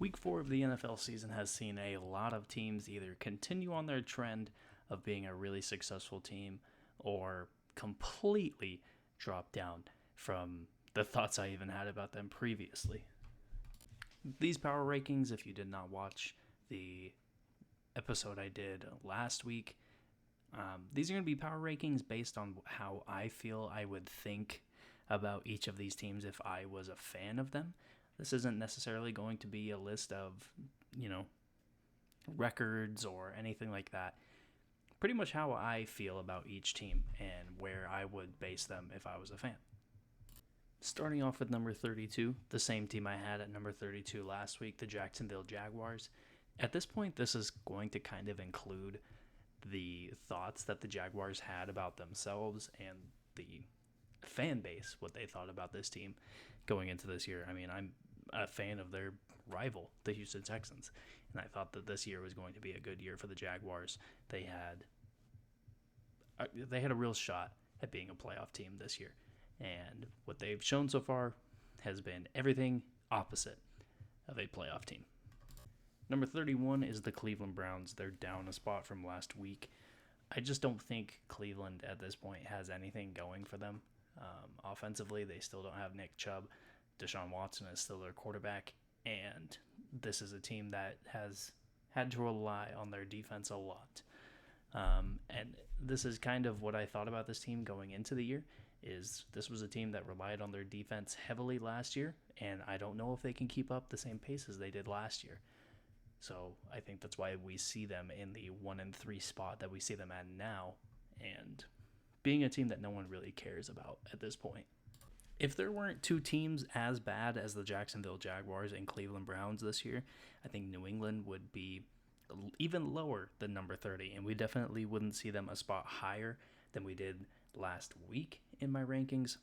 Week 4 of the NFL season has seen a lot of teams either continue on their trend of being a really successful team or completely drop down from the thoughts I even had about them previously. These power rankings, if you did not watch the episode I did last week, these are going to be power rankings based on how I feel I would think about each of these teams if I was a fan of them. This isn't necessarily going to be a list of, records or anything like that. Pretty much how I feel about each team and where I would base them if I was a fan. Starting off with number 32, the same team I had at number 32 last week, the Jacksonville Jaguars. At this point, this is going to kind of include the thoughts that the Jaguars had about themselves and the fan base, what they thought about this team going into this year. I mean, I'm a fan of their rival, the Houston Texans, and I thought that this year was going to be a good year for the Jaguars. They had a real shot at being a playoff team this year, and what they've shown so far has been everything opposite of a playoff team. Number 31 is the Cleveland Browns. They're down a spot from last week. I just don't think Cleveland at this point has anything going for them. Offensively, they still don't have Nick Chubb. Deshaun Watson is still their quarterback, and this is a team that has had to rely on their defense a lot. And this is kind of what I thought about this team going into the year, is this was a team that relied on their defense heavily last year, and I don't know if they can keep up the same pace as they did last year. So I think that's why we see them in the 1-3 spot that we see them at now, and being a team that no one really cares about at this point. If there weren't two teams as bad as the Jacksonville Jaguars and Cleveland Browns this year, I think New England would be even lower than number 30, and we definitely wouldn't see them a spot higher than we did last week in my rankings.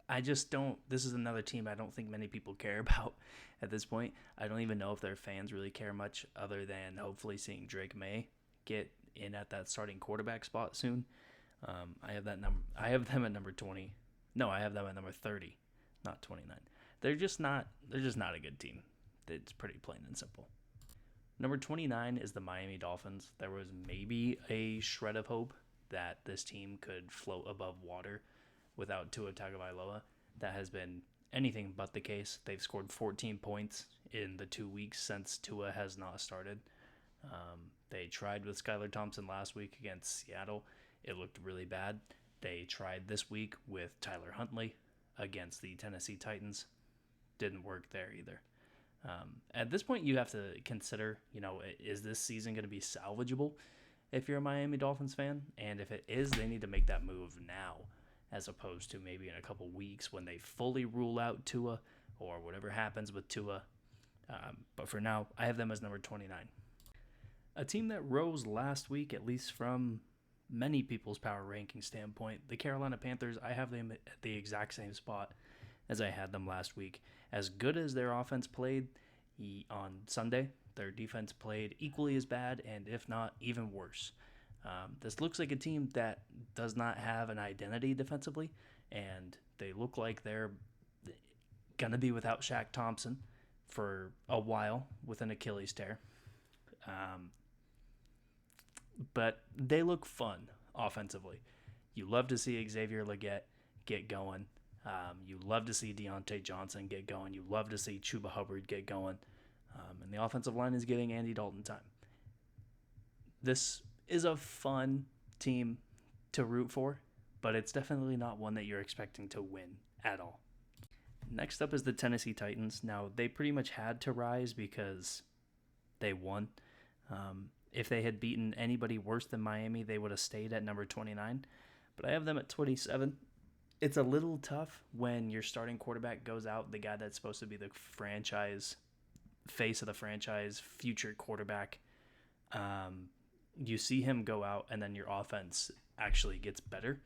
I just don't. This is another team I don't think many people care about at this point. I don't even know if their fans really care much, other than hopefully seeing Drake May get in at that starting quarterback spot soon. I have them at number 20. No, I have them at number 30, not 29. They're just not a good team. It's pretty plain and simple. Number 29 is the Miami Dolphins. There was maybe a shred of hope that this team could float above water without Tua Tagovailoa. That has been anything but the case. They've scored 14 points in the 2 weeks since Tua has not started. They tried with Skylar Thompson last week against Seattle. It looked really bad. They tried this week with Tyler Huntley against the Tennessee Titans. Didn't work there either. At this point, you have to consider, is this season going to be salvageable if you're a Miami Dolphins fan? And if it is, they need to make that move now, as opposed to maybe in a couple weeks when they fully rule out Tua or whatever happens with Tua. But for now, I have them as number 29. A team that rose last week, at least from many people's power ranking standpoint, the Carolina Panthers. I have them at the exact same spot as I had them last week. As good as their offense played on Sunday, their defense played equally as bad, and if not, even worse. This looks like a team that does not have an identity defensively, and they look like they're going to be without Shaq Thompson for a while with an Achilles tear. But they look fun offensively. You love to see Xavier Legette get going. You love to see Deontay Johnson get going. You love to see Chuba Hubbard get going. And the offensive line is getting Andy Dalton time. This is a fun team to root for, but it's definitely not one that you're expecting to win at all. Next up is the Tennessee Titans. Now, they pretty much had to rise because they won. If they had beaten anybody worse than Miami, they would have stayed at number 29. But I have them at 27. It's a little tough when your starting quarterback goes out, the guy that's supposed to be the franchise, face of the franchise, future quarterback. You see him go out, and then your offense actually gets better.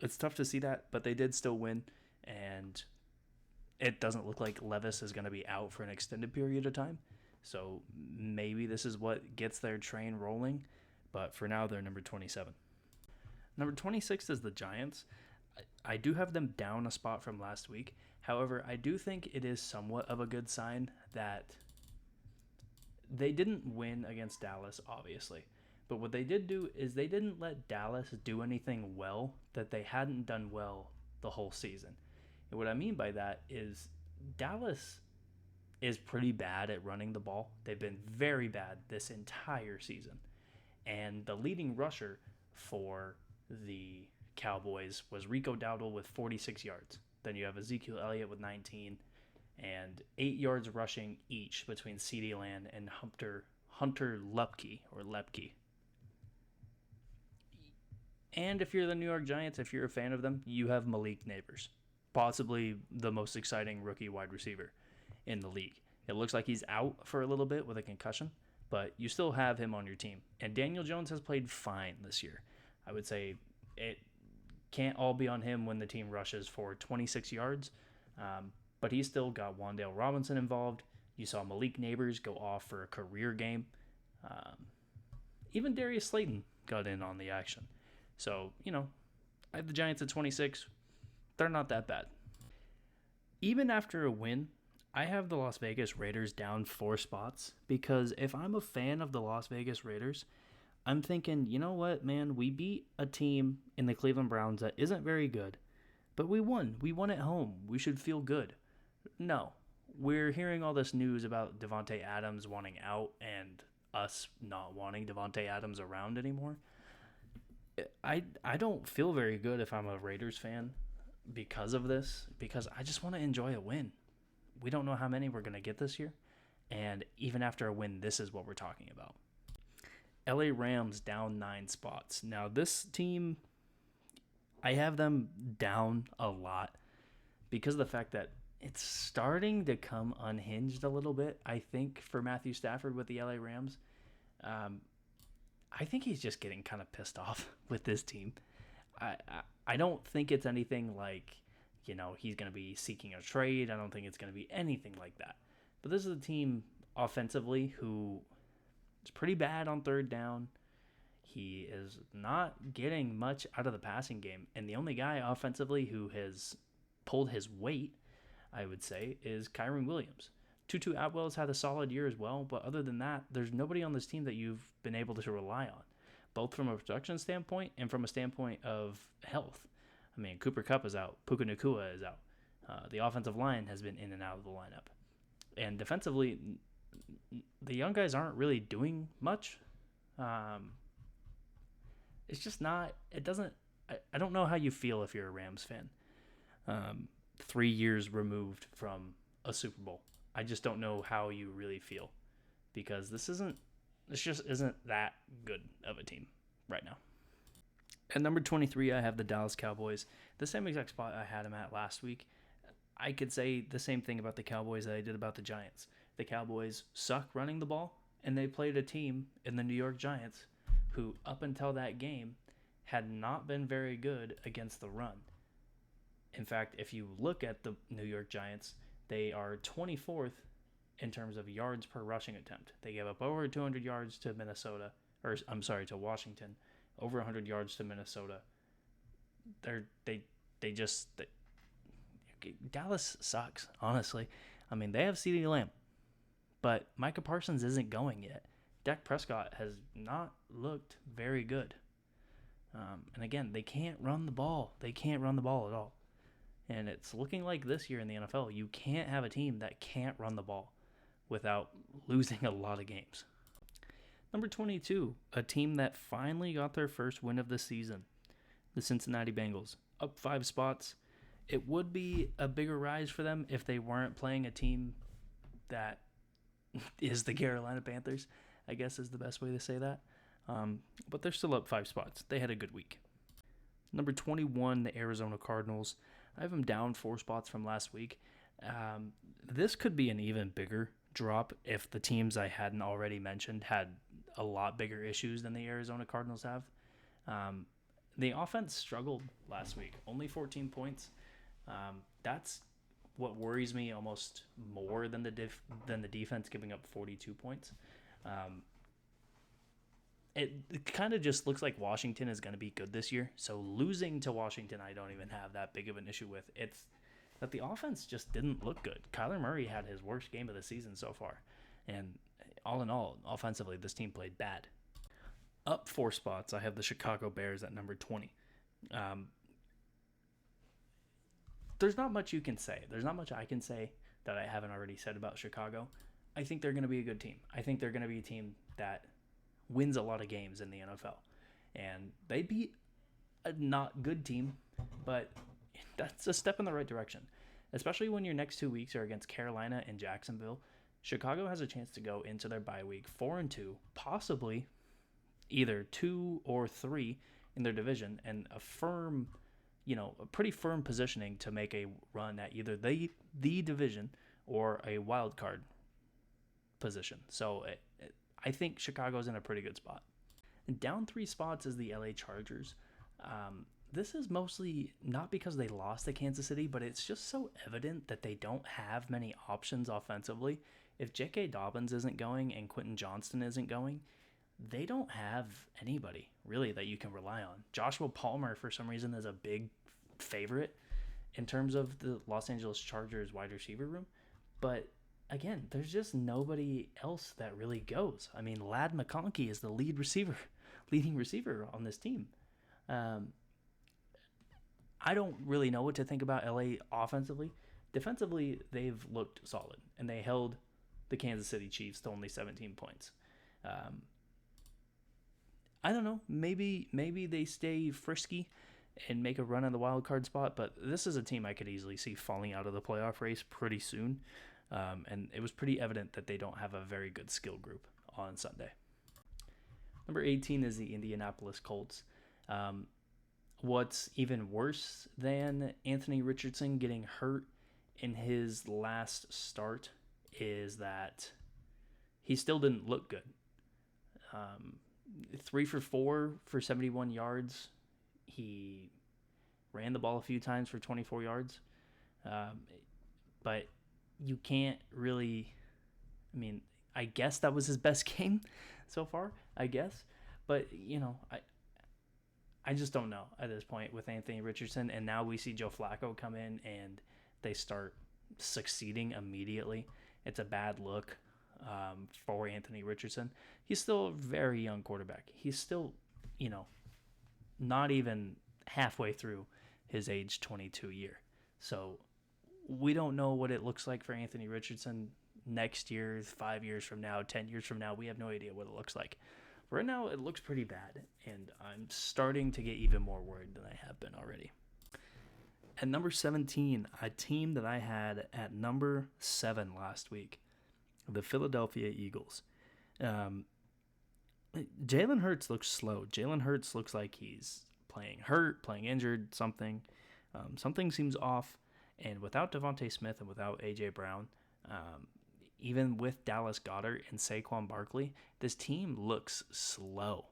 It's tough to see that, but they did still win, and it doesn't look like Levis is going to be out for an extended period of time. So maybe this is what gets their train rolling, but for now they're number 27. Number 26 is the Giants. I do have them down a spot from last week. However, I do think it is somewhat of a good sign that they didn't win against Dallas, obviously. But what they did do is they didn't let Dallas do anything well that they hadn't done well the whole season. And what I mean by that is Dallas is pretty bad at running the ball. They've been very bad this entire season. And the leading rusher for the Cowboys was Rico Dowdle with 46 yards. Then you have Ezekiel Elliott with 19 and 8 yards rushing each between CeeDee Lamb and Hunter Lepke. And if you're the New York Giants, if you're a fan of them, you have Malik Nabers, possibly the most exciting rookie wide receiver in the league. It looks like he's out for a little bit with a concussion, but you still have him on your team. And Daniel Jones has played fine this year. I would say it can't all be on him when the team rushes for 26 yards, but he's still got Wan'Dale Robinson involved. You saw Malik Nabers go off for a career game. Even Darius Slayton got in on the action. So, I have the Giants at 26. They're not that bad. Even after a win, I have the Las Vegas Raiders down 4 spots because if I'm a fan of the Las Vegas Raiders, I'm thinking, you know what, man, we beat a team in the Cleveland Browns that isn't very good, but we won. We won at home. We should feel good. No, we're hearing all this news about Davante Adams wanting out and us not wanting Davante Adams around anymore. I don't feel very good if I'm a Raiders fan because of this, because I just want to enjoy a win. We don't know how many we're going to get this year, and even after a win, this is what we're talking about. LA Rams down 9 spots. Now, this team, I have them down a lot because of the fact that it's starting to come unhinged a little bit, I think, for Matthew Stafford with the LA Rams. I think he's just getting kind of pissed off with this team. I don't think it's anything like, he's going to be seeking a trade. I don't think it's going to be anything like that. But this is a team offensively who is pretty bad on third down. He is not getting much out of the passing game. And the only guy offensively who has pulled his weight, I would say, is Kyren Williams. Tutu Atwell's had a solid year as well, but other than that, there's nobody on this team that you've been able to rely on, both from a production standpoint and from a standpoint of health. I mean, Cooper Kupp is out. Puka Nacua is out. The offensive line has been in and out of the lineup. And defensively, the young guys aren't really doing much. It's just not, it doesn't, I don't know how you feel if you're a Rams fan. 3 years removed from a Super Bowl. I just don't know how you really feel because this just isn't that good of a team right now. At number 23, I have the Dallas Cowboys, the same exact spot I had them at last week. I could say the same thing about the Cowboys that I did about the Giants. The Cowboys suck running the ball, and they played a team in the New York Giants who, up until that game, had not been very good against the run. In fact, if you look at the New York Giants, they are 24th in terms of yards per rushing attempt. They gave up over 200 yards to to Washington, over 100 yards to Minnesota. Dallas sucks, honestly. I mean, they have CeeDee Lamb, but Micah Parsons isn't going yet. Dak Prescott has not looked very good. And again, they can't run the ball. They can't run the ball at all. And it's looking like this year in the NFL, you can't have a team that can't run the ball without losing a lot of games. Number 22, a team that finally got their first win of the season, the Cincinnati Bengals, up 5 spots. It would be a bigger rise for them if they weren't playing a team that is the Carolina Panthers, I guess is the best way to say that. But they're still up 5 spots. They had a good week. Number 21, the Arizona Cardinals. I have them down 4 spots from last week. This could be an even bigger drop if the teams I hadn't already mentioned had a lot bigger issues than the Arizona Cardinals have. The offense struggled last week, only 14 points. That's what worries me almost more than the defense giving up 42 points. It kind of just looks like Washington is going to be good this year. So losing to Washington, I don't even have that big of an issue with. that the offense just didn't look good. Kyler Murray had his worst game of the season so far. And all in all, offensively, this team played bad. Up 4 spots, I have the Chicago Bears at number 20. There's not much you can say. There's not much I can say that I haven't already said about Chicago. I think they're going to be a good team. I think they're going to be a team that wins a lot of games in the NFL. And they beat a not good team, but that's a step in the right direction, especially when your next 2 weeks are against Carolina and Jacksonville. Chicago has a chance to go into their bye week 4-2, possibly either 2 or 3 in their division, and a pretty firm positioning to make a run at either the division or a wild card position. So I think Chicago's in a pretty good spot. And down 3 spots is the LA Chargers. This is mostly not because they lost to Kansas City, but it's just so evident that they don't have many options offensively. If J.K. Dobbins isn't going and Quentin Johnston isn't going, they don't have anybody really that you can rely on. Joshua Palmer, for some reason, is a big favorite in terms of the Los Angeles Chargers wide receiver room. But again, there's just nobody else that really goes. I mean, Ladd McConkey is the leading receiver on this team. I don't really know what to think about LA offensively. Defensively, they've looked solid, and they held the Kansas City Chiefs to only 17 points. I don't know. Maybe they stay frisky and make a run on the wild card spot, but this is a team I could easily see falling out of the playoff race pretty soon. And it was pretty evident that they don't have a very good skill group on Sunday. Number 18 is the Indianapolis Colts. What's even worse than Anthony Richardson getting hurt in his last start is that he still didn't look good. 3 for 4 for 71 yards. He ran the ball a few times for 24 yards. But you can't really, I guess that was his best game so far, I guess. But, I just don't know at this point with Anthony Richardson. And now we see Joe Flacco come in and they start succeeding immediately. It's a bad look for Anthony Richardson. He's still a very young quarterback. He's still, not even halfway through his age 22 year. So we don't know what it looks like for Anthony Richardson next year, 5 years from now, 10 years from now. We have no idea what it looks like. Right now, it looks pretty bad, and I'm starting to get even more worried than I have been already. At number 17, a team that I had at number 7 last week, the Philadelphia Eagles. Jalen Hurts looks slow. Jalen Hurts looks like he's playing hurt, playing injured, something. Something seems off, and without Devontae Smith and without A.J. Brown, even with Dallas Goedert and Saquon Barkley, this team looks slow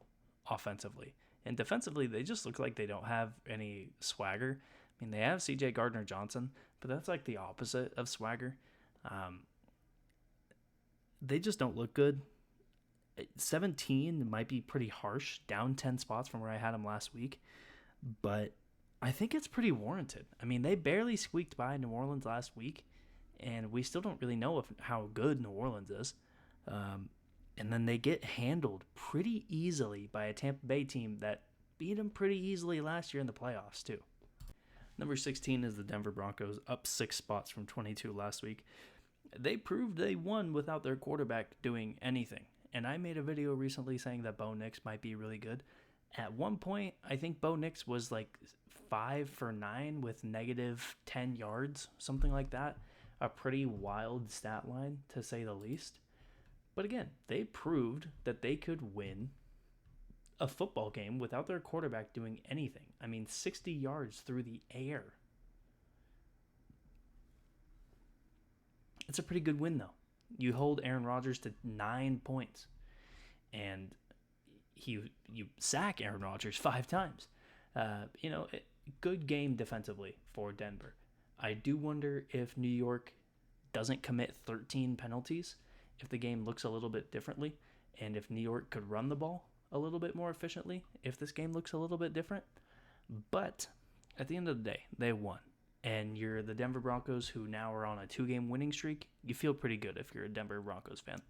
offensively. And defensively, they just look like they don't have any swagger. They have C.J. Gardner-Johnson, but that's like the opposite of swagger. They just don't look good. 17 might be pretty harsh, down 10 spots from where I had them last week, but I think it's pretty warranted. They barely squeaked by New Orleans last week, and we still don't really know how good New Orleans is. And then they get handled pretty easily by a Tampa Bay team that beat them pretty easily last year in the playoffs, too. Number 16 is the Denver Broncos, up 6 spots from 22 last week. They proved they won without their quarterback doing anything. And I made a video recently saying that Bo Nix might be really good. At one point, I think Bo Nix was like 5 for 9 with negative 10 yards, something like that. A pretty wild stat line, to say the least. But again, they proved that they could win a football game without their quarterback doing anything. 60 yards through the air. It's a pretty good win, though. You hold Aaron Rodgers to 9 points, and you sack Aaron Rodgers 5 times. Good game defensively for Denver. I do wonder if New York doesn't commit 13 penalties, if the game looks a little bit differently, and if New York could run the ball a little bit more efficiently, if this game looks a little bit different. But at the end of the day, they won. and you're the Denver Broncos, who now are on a 2-game winning streak, you feel pretty good if you're a Denver Broncos fan.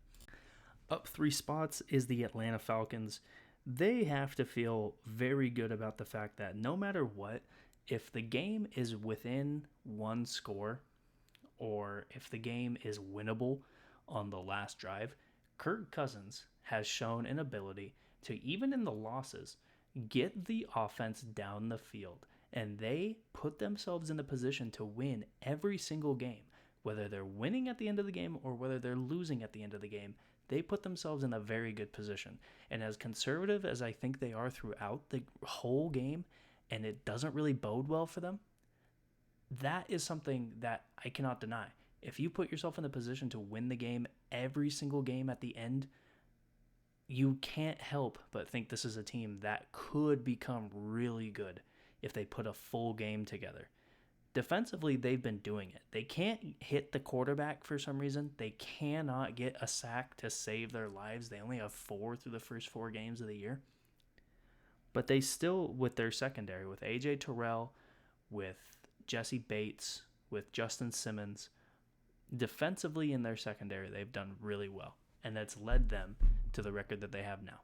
Up 3 spots is the Atlanta Falcons. They have to feel very good about the fact that no matter what, if the game is within 1 score, or if the game is winnable on the last drive, Kirk Cousins has shown an ability to, even in the losses, get the offense down the field. And they put themselves in a position to win every single game. Whether they're winning at the end of the game or whether they're losing at the end of the game, they put themselves in a very good position. And as conservative as I think they are throughout the whole game, and it doesn't really bode well for them, that is something that I cannot deny. If you put yourself in the position to win the game every single game at the end, you can't help but think this is a team that could become really good if they put a full game together. Defensively, they've been doing it. They can't hit the quarterback for some reason. They cannot get a sack to save their lives. They only have 4 through the first 4 games of the year. But they still, with their secondary, with A.J. Terrell, with Jesse Bates, with Justin Simmons, defensively in their secondary, they've done really well. And that's led them to the record that they have now.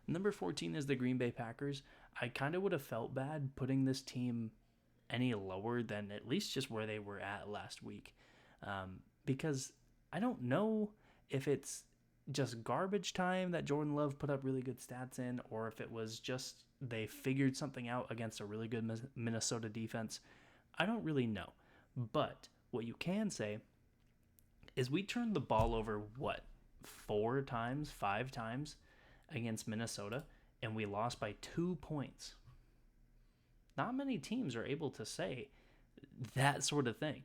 Number 14 is the Green Bay Packers. I kind of would have felt bad putting this team any lower than at least just where they were at last week. Because I don't know if it's just garbage time that Jordan Love put up really good stats in, or if it was just they figured something out against a really good Minnesota defense. I don't really know. But what you can say is we turned the ball over, 5 times against Minnesota, and we lost by 2 points. Not many teams are able to say that sort of thing.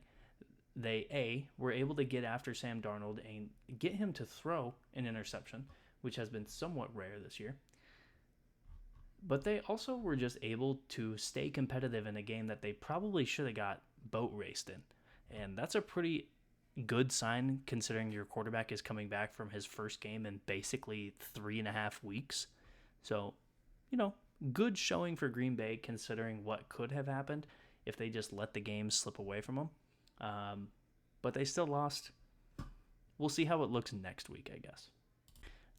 They, were able to get after Sam Darnold and get him to throw an interception, which has been somewhat rare this year. But they also were just able to stay competitive in a game that they probably should have got boat raced in. And that's a pretty good sign considering your quarterback is coming back from his first game in basically 3.5 weeks. So, good showing for Green Bay considering what could have happened if they just let the game slip away from them. But they still lost. We'll see how it looks next week, I guess.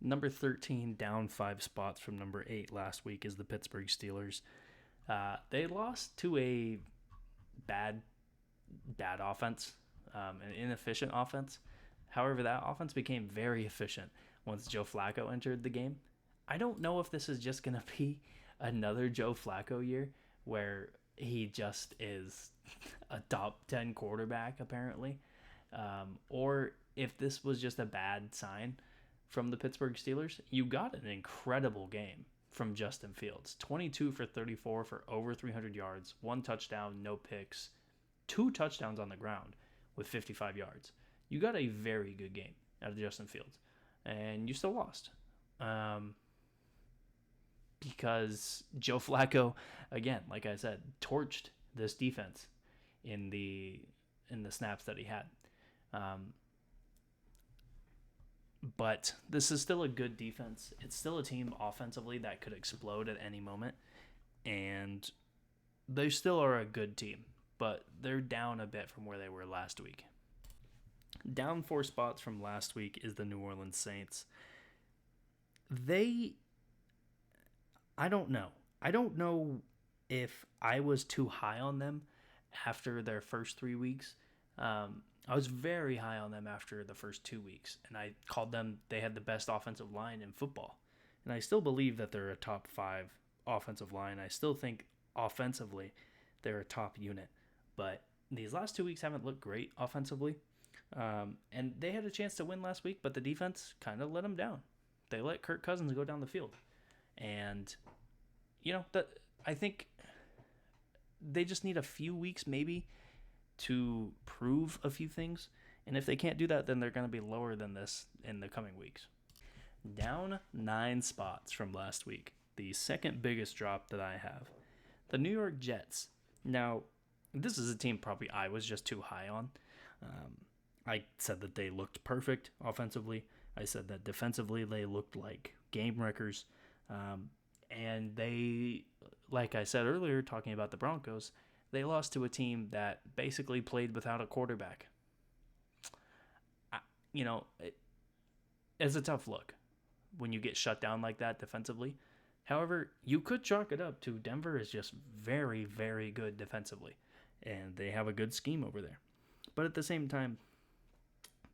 Number 13, down 5 spots from number 8 last week, is the Pittsburgh Steelers. They lost to a bad offense, an inefficient offense. However, that offense became very efficient once Joe Flacco entered the game. I don't know if this is just going to be another Joe Flacco year where he just is a top 10 quarterback, apparently, or if this was just a bad sign from the Pittsburgh Steelers. You got an incredible game from Justin Fields. 22 for 34 for over 300 yards, 1 touchdown, no picks, 2 touchdowns on the ground with 55 yards. You got a very good game out of Justin Fields, and you still lost. Because Joe Flacco, again, like I said, torched this defense in the snaps that he had. But this is still a good defense. It's still a team offensively that could explode at any moment. And they still are a good team, but they're down a bit from where they were last week. Down 4 spots from last week is the New Orleans Saints. I don't know. I don't know if I was too high on them after their first 3 weeks. I was very high on them after the first 2 weeks, and I called them, they had the best offensive line in football. And I still believe that they're a top 5 offensive line. I still think offensively they're a top unit. But these last 2 weeks haven't looked great offensively. And they had a chance to win last week, but the defense kind of let them down. They let Kirk Cousins go down the field. And, I think they just need a few weeks maybe to prove a few things. And if they can't do that, then they're going to be lower than this in the coming weeks. Down 9 spots from last week. The second biggest drop that I have. The New York Jets. Now, this is a team probably I was just too high on. I said that they looked perfect offensively. I said that defensively they looked like game wreckers. And they, like I said earlier, talking about the Broncos, They lost to a team that basically played without a quarterback. It's a tough look when you get shut down like that defensively. However, you could chalk it up to Denver is just very, very good defensively, and they have a good scheme over there. But at the same time,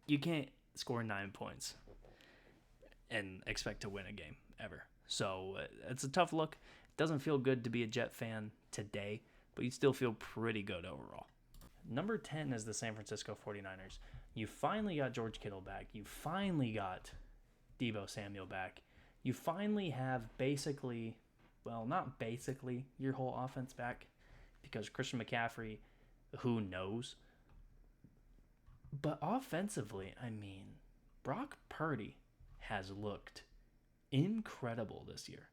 you can't score 9 points and expect to win a game ever. So it's a tough look. It doesn't feel good to be a Jet fan today, but you still feel pretty good overall. Number 10 is the San Francisco 49ers. You finally got George Kittle back. You finally got Deebo Samuel back. You finally have basically, well, not basically, your whole offense back, because Christian McCaffrey, who knows? But offensively, I mean, Brock Purdy has looked incredible this year.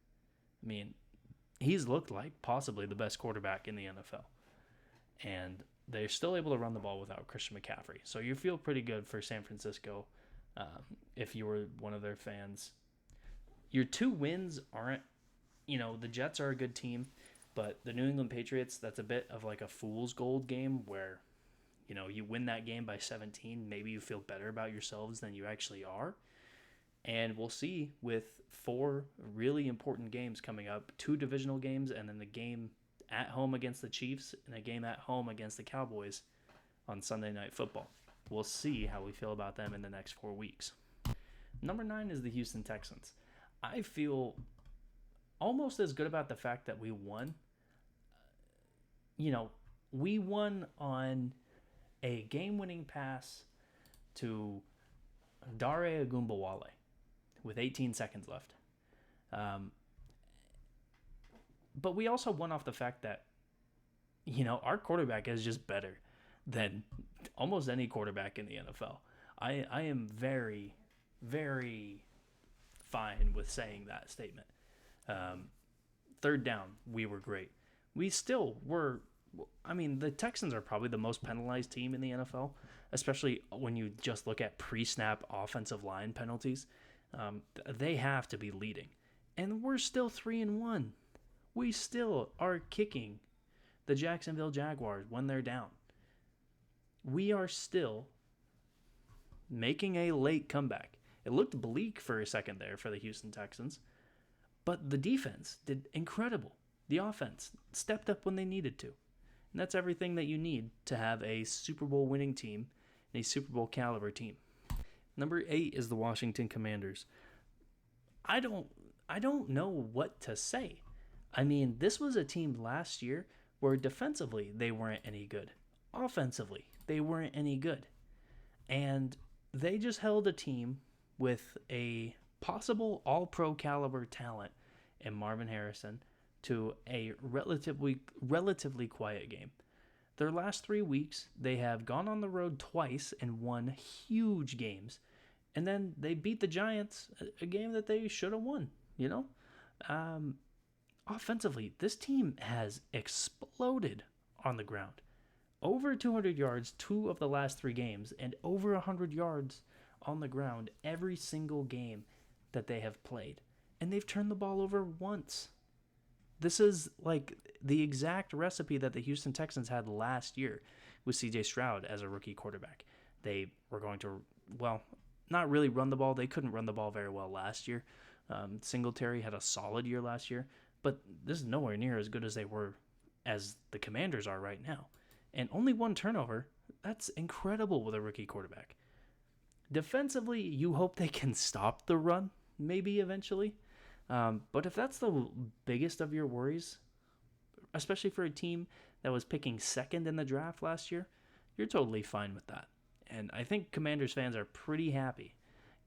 I mean, he's looked like possibly the best quarterback in the NFL. And they're still able to run the ball without Christian McCaffrey. So you feel pretty good for San Francisco if you were one of their fans. Your 2 wins aren't, the Jets are a good team, but the New England Patriots, that's a bit of like a fool's gold game where, you win that game by 17. Maybe you feel better about yourselves than you actually are. And we'll see with 4 really important games coming up, 2 divisional games, and then the game at home against the Chiefs and a game at home against the Cowboys on Sunday Night Football. We'll see how we feel about them in the next 4 weeks. Number 9 is the Houston Texans. I feel almost as good about the fact that we won. We won on a game-winning pass to Dare Ogunbowale with 18 seconds left. But we also won off the fact that, our quarterback is just better than almost any quarterback in the NFL. I am very, very fine with saying that statement. 3rd down, we were great. We still were. The Texans are probably the most penalized team in the NFL, especially when you just look at pre-snap offensive line penalties. They have to be leading. And we're still 3-1. We still are kicking the Jacksonville Jaguars when they're down. We are still making a late comeback. It looked bleak for a second there for the Houston Texans, but the defense did incredible. The offense stepped up when they needed to. And that's everything that you need to have a Super Bowl winning team and a Super Bowl caliber team. Number 8 is the Washington Commanders. I don't know what to say. This was a team last year where defensively they weren't any good. Offensively, they weren't any good. And they just held a team with a possible all-pro caliber talent in Marvin Harrison to a relatively quiet game. Their last 3 weeks, they have gone on the road twice and won huge games. And then they beat the Giants, a game that they should have won, Offensively, this team has exploded on the ground. Over 200 yards 2 of the last 3 games, and over 100 yards on the ground every single game that they have played. And they've turned the ball over once. This is like the exact recipe that the Houston Texans had last year with C.J. Stroud as a rookie quarterback. They were going to, not really run the ball. They couldn't run the ball very well last year. Singletary had a solid year last year, but this is nowhere near as good as they were as the Commanders are right now. And only 1 turnover, that's incredible with a rookie quarterback. Defensively, you hope they can stop the run, maybe eventually. But if that's the biggest of your worries, especially for a team that was picking 2nd in the draft last year, you're totally fine with that. And I think Commanders fans are pretty happy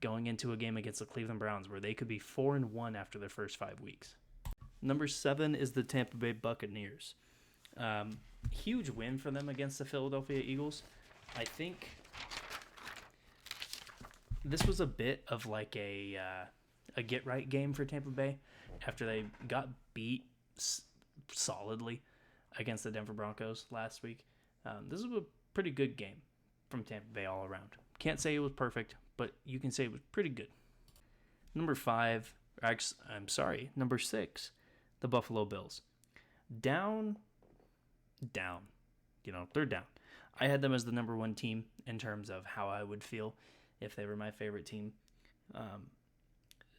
going into a game against the Cleveland Browns where they could be 4-1 after their first 5 weeks. Number 7 is the Tampa Bay Buccaneers. Huge win for them against the Philadelphia Eagles. I think this was a bit of like a get-right game for Tampa Bay after they got beat solidly against the Denver Broncos last week. This was a pretty good game from Tampa Bay all around. Can't say it was perfect, but you can say it was pretty good. Number 6, the Buffalo Bills. Down down. They're down. I had them as the number one team in terms of how I would feel if they were my favorite team.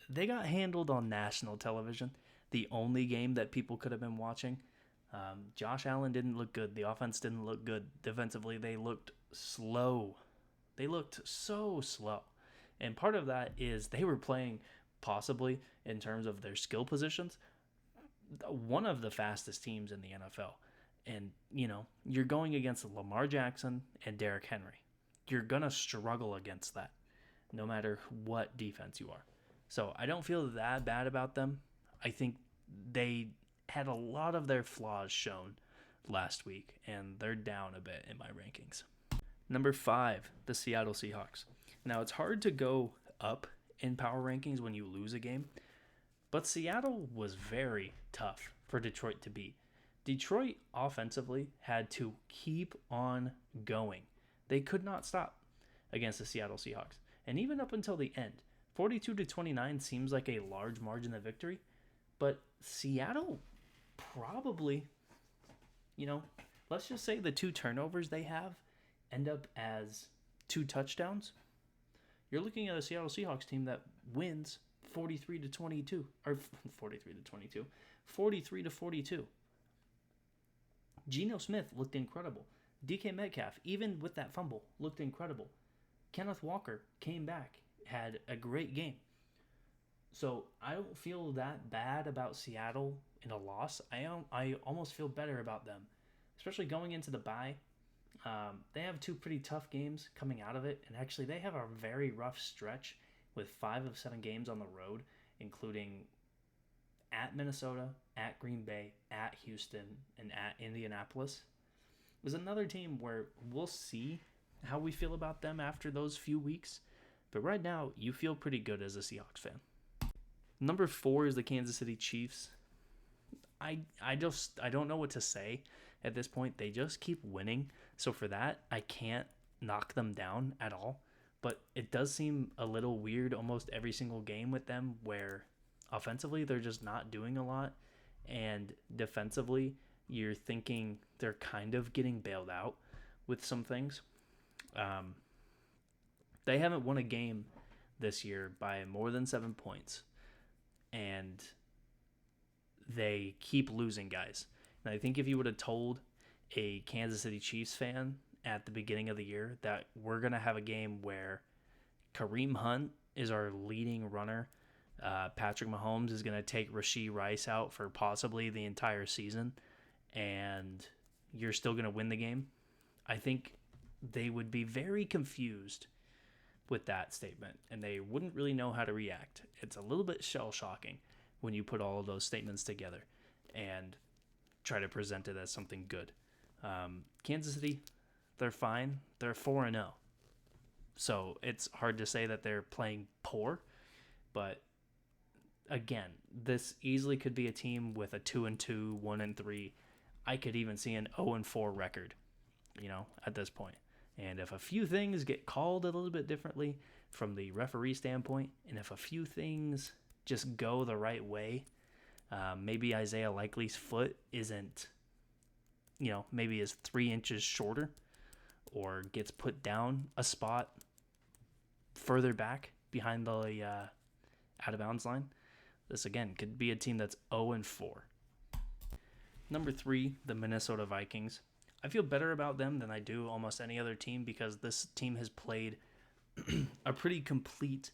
They got handled on national television, the only game that people could have been watching. Josh Allen didn't look good. The offense didn't look good. Defensively, they looked slow. They looked so slow. And part of that is they were playing, possibly in terms of their skill positions, one of the fastest teams in the NFL. And, you're going against Lamar Jackson and Derrick Henry. You're going to struggle against that, no matter what defense you are. So I don't feel that bad about them. I think they had a lot of their flaws shown last week, and they're down a bit in my rankings. Number 5, the Seattle Seahawks. Now, it's hard to go up in power rankings when you lose a game, but Seattle was very tough for Detroit to beat. Detroit offensively had to keep on going. They could not stop against the Seattle Seahawks. And even up until the end, 42-29 seems like a large margin of victory, but Seattle probably, let's just say the 2 turnovers they have end up as 2 touchdowns. You're looking at a Seattle Seahawks team that wins 43-22, or 43-22, 43-42. Geno Smith looked incredible. DK Metcalf, even with that fumble, looked incredible. Kenneth Walker came back, had a great game. So I don't feel that bad about Seattle in a loss. I almost feel better about them, especially going into the bye. They have 2 pretty tough games coming out of it, and actually they have a very rough stretch with 5 of 7 games on the road, including at Minnesota, at Green Bay, at Houston, and at Indianapolis. It was another team where we'll see how we feel about them after those few weeks, but right now you feel pretty good as a Seahawks fan. Number 4 is the Kansas City Chiefs. I don't know what to say at this point. They just keep winning, so for that I can't knock them down at all. But it does seem a little weird almost every single game with them, where offensively they're just not doing a lot, and defensively you're thinking they're kind of getting bailed out with some things. They haven't won a game this year by more than 7 points, and they keep losing guys. And I think if you would have told a Kansas City Chiefs fan at the beginning of the year that we're going to have a game where Kareem Hunt is our leading runner, Patrick Mahomes is going to take Rashee Rice out for possibly the entire season, and you're still going to win the game, I think they would be very confused with that statement, and they wouldn't really know how to react. It's a little bit shell-shocking when you put all of those statements together and try to present it as something good. Kansas City, they're fine. They're 4-0. So it's hard to say that they're playing poor, but again, this easily could be a team with a 2-2, 1-3. I could even see an 0-4 record, at this point. And if a few things get called a little bit differently from the referee standpoint, and if a few things just go the right way, maybe Isaiah Likely's foot isn't, maybe is 3 inches shorter, or gets put down a spot further back behind the out of bounds line. This again could be a team that's 0-4. Number 3, the Minnesota Vikings. I feel better about them than I do almost any other team, because this team has played a pretty complete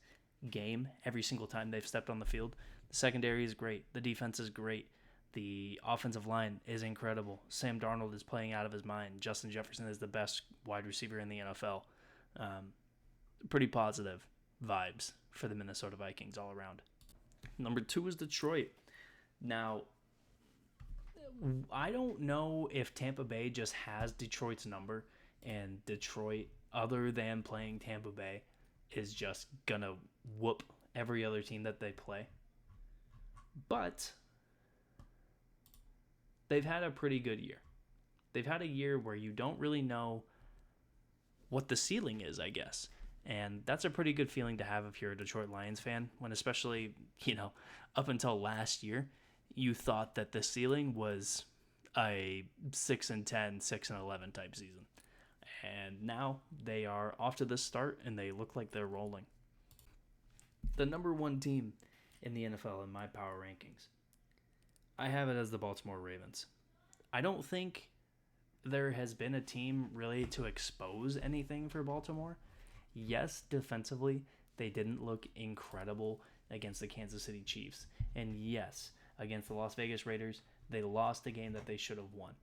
game every single time they've stepped on the field. The secondary is great. The defense is great. The offensive line is incredible. Sam Darnold is playing out of his mind. Justin Jefferson is the best wide receiver in the NFL. Pretty positive vibes for the Minnesota Vikings all around. Number 2 is Detroit. Now, I don't know if Tampa Bay just has Detroit's number, and Detroit, other than playing Tampa Bay, is just going to whoop every other team that they play. But they've had a pretty good year. They've had a year where you don't really know what the ceiling is, I guess. And that's a pretty good feeling to have if you're a Detroit Lions fan, when especially, up until last year, you thought that the ceiling was a 6-10, 6-11 type season. And now they are off to this start, and they look like they're rolling. The number one team in the NFL in my power rankings, I have it as the Baltimore Ravens. I don't think there has been a team really to expose anything for Baltimore. Yes, defensively, they didn't look incredible against the Kansas City Chiefs. And yes, against the Las Vegas Raiders, they lost a game that they should have won.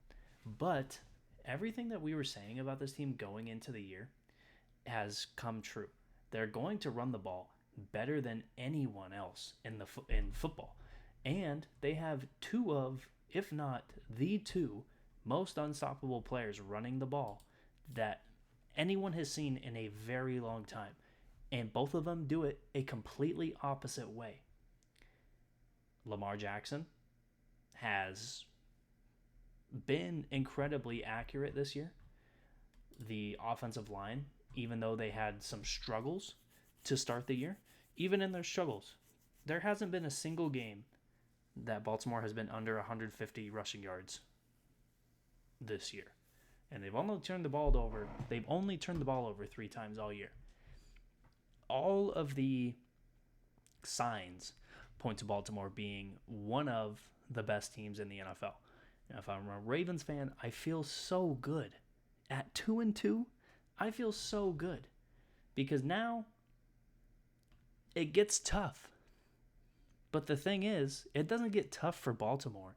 But everything that we were saying about this team going into the year has come true. They're going to run the ball better than anyone else in football. And they have two of, if not the two, most unstoppable players running the ball that anyone has seen in a very long time. And both of them do it a completely opposite way. Lamar Jackson has been incredibly accurate this year. The offensive line, even though they had some struggles to start the year, even in their struggles, there hasn't been a single game that Baltimore has been under 150 rushing yards this year. And they've only turned the ball over 3 times all year. All of the signs point to Baltimore being one of the best teams in the NFL. Now, if I'm a Ravens fan, I feel so good. At 2-2, I feel so good. Because now it gets tough. But the thing is, it doesn't get tough for Baltimore.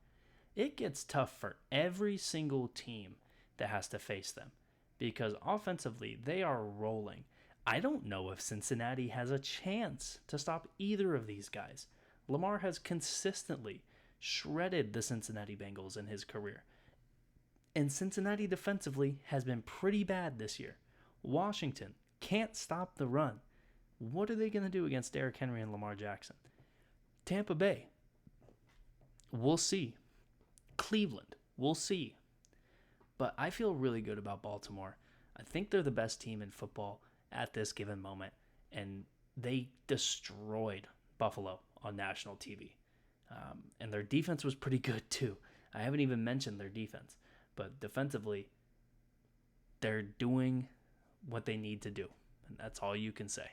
It gets tough for every single team that has to face them. Because offensively, they are rolling. I don't know if Cincinnati has a chance to stop either of these guys. Lamar has consistently shredded the Cincinnati Bengals in his career. And Cincinnati defensively has been pretty bad this year. Washington can't stop the run. What are they going to do against Derrick Henry and Lamar Jackson? Tampa Bay, we'll see. Cleveland, we'll see. But I feel really good about Baltimore. I think they're the best team in football at this given moment. And they destroyed Buffalo on national TV. And their defense was pretty good too. I haven't even mentioned their defense. But defensively, they're doing what they need to do. And that's all you can say.